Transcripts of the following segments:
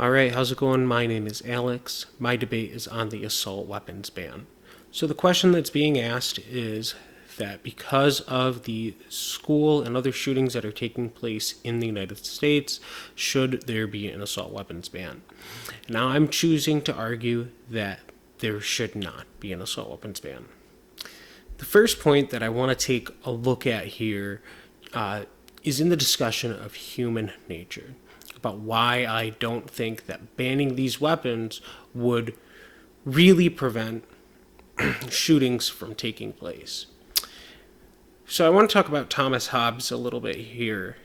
All right, how's it going? My name is Alex. My debate is on the assault weapons ban. So the question that's being asked is that because of the school and other shootings that are taking place in the United States, should there be an assault weapons ban? Now I'm choosing to argue that there should not be an assault weapons ban. The first point that I want to take a look at here is in the discussion of human nature, about why I don't think that banning these weapons would really prevent shootings from taking place. So I want to talk about Thomas Hobbes a little bit here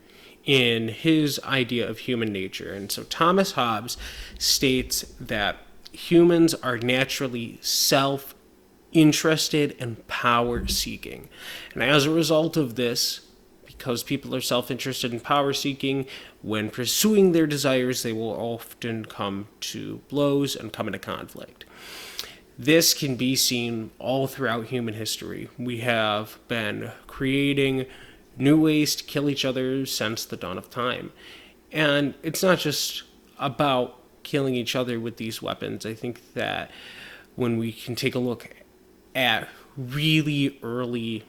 in his idea of human nature. And so Thomas Hobbes states that humans are naturally self-interested and power-seeking. And as a result of this, because people are self-interested and power-seeking, when pursuing their desires, they will often come to blows and come into conflict. This can be seen all throughout human history. We have been creating new ways to kill each other since the dawn of time. And it's not just about killing each other with these weapons. I think that when we can take a look at really early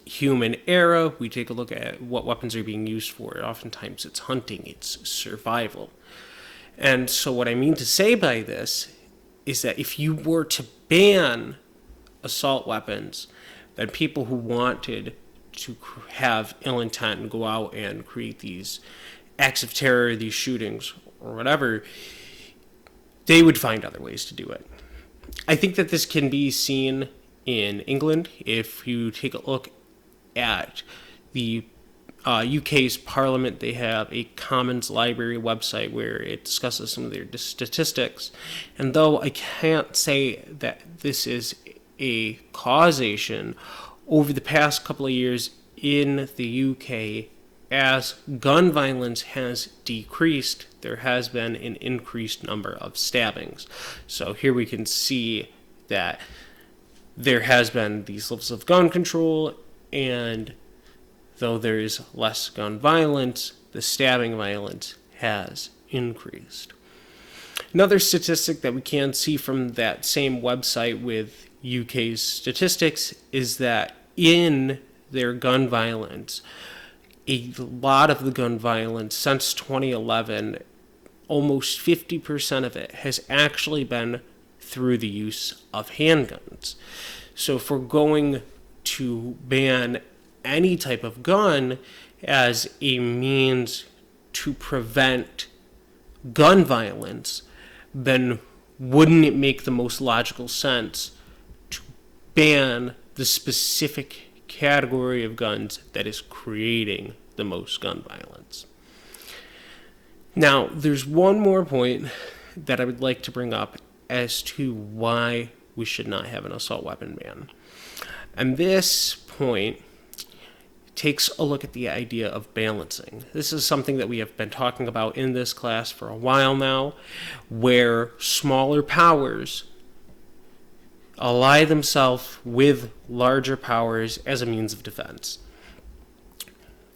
human era, we take a look at what weapons are being used for. Oftentimes it's hunting, it's survival. And so what I mean to say by this is that if you were to ban assault weapons, then people who wanted to have ill intent and go out and create these acts of terror, these shootings, or whatever, they would find other ways to do it. I think that this can be seen in England. If you take a look at the UK's Parliament, they have a Commons Library website where it discusses some of their statistics. And though I can't say that this is a causation, over the past couple of years in the UK, as gun violence has decreased, there has been an increased number of stabbings. So here we can see that there has been these levels of gun control, and though there is less gun violence, the stabbing violence has increased. Another statistic that we can see from that same website with UK's statistics is that in their gun violence, a lot of the gun violence since 2011, almost 50% of it has actually been through the use of handguns. So if we're going to ban any type of gun as a means to prevent gun violence, then wouldn't it make the most logical sense to ban the specific category of guns that is creating the most gun violence? Now, there's one more point that I would like to bring up as to why we should not have an assault weapon ban. And this point takes a look at the idea of balancing. This is something that we have been talking about in this class for a while now, where smaller powers ally themselves with larger powers as a means of defense.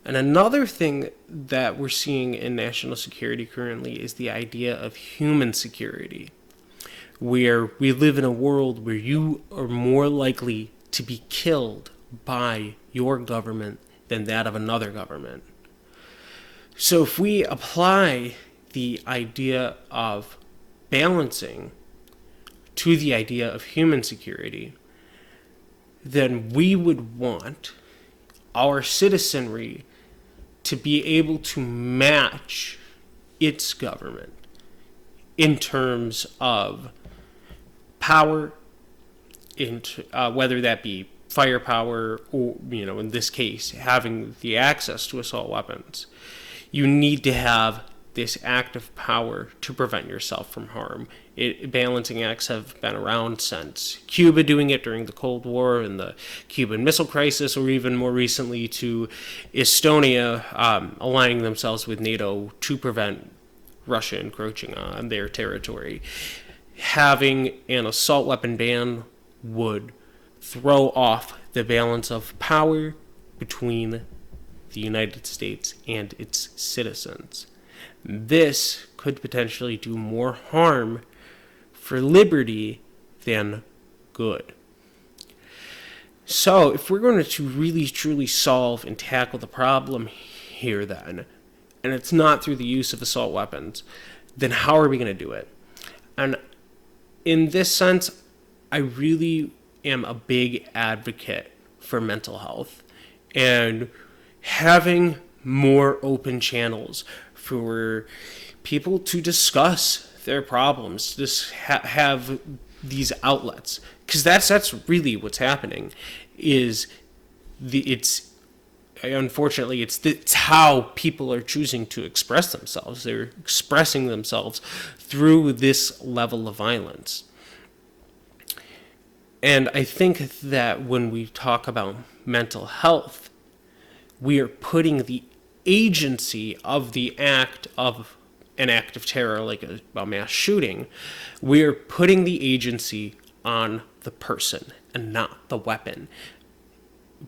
And another thing that we're seeing in national security currently is the idea of human security, where we live in a world where you are more likely to be killed by your government than that of another government. So if we apply the idea of balancing to the idea of human security, then we would want our citizenry to be able to match its government in terms of power, whether that be firepower or, in this case, having the access to assault weapons. You need to have this act of power to prevent yourself from harm. Balancing acts have been around since Cuba doing it during the Cold War and the Cuban Missile Crisis, or even more recently to Estonia aligning themselves with NATO to prevent Russia encroaching on their territory. Having an assault weapon ban would throw off the balance of power between the United States and its citizens. This could potentially do more harm for liberty than good. So, if we're going to really truly solve and tackle the problem here, then, and it's not through the use of assault weapons, then how are we going to do it? And in this sense, I really am a big advocate for mental health and having more open channels for people to discuss their problems, just have these outlets, because that's really what's happening. It's how people are choosing to express themselves. They're expressing themselves through this level of violence. And I think that when we talk about mental health, we are putting the agency of the act of an act of terror, like a mass shooting, we are putting the agency on the person and not the weapon.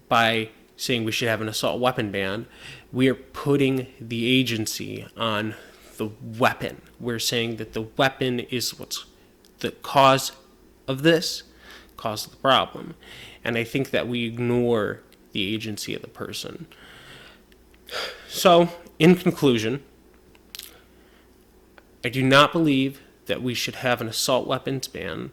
By saying we should have an assault weapon ban, we are putting the agency on the weapon. We're saying that the weapon is what's the cause of this, cause of the problem. And I think that we ignore the agency of the person. So, in conclusion, I do not believe that we should have an assault weapons ban.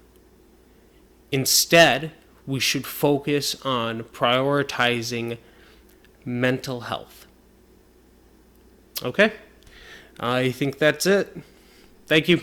Instead, we should focus on prioritizing mental health. Okay? I think that's it. Thank you.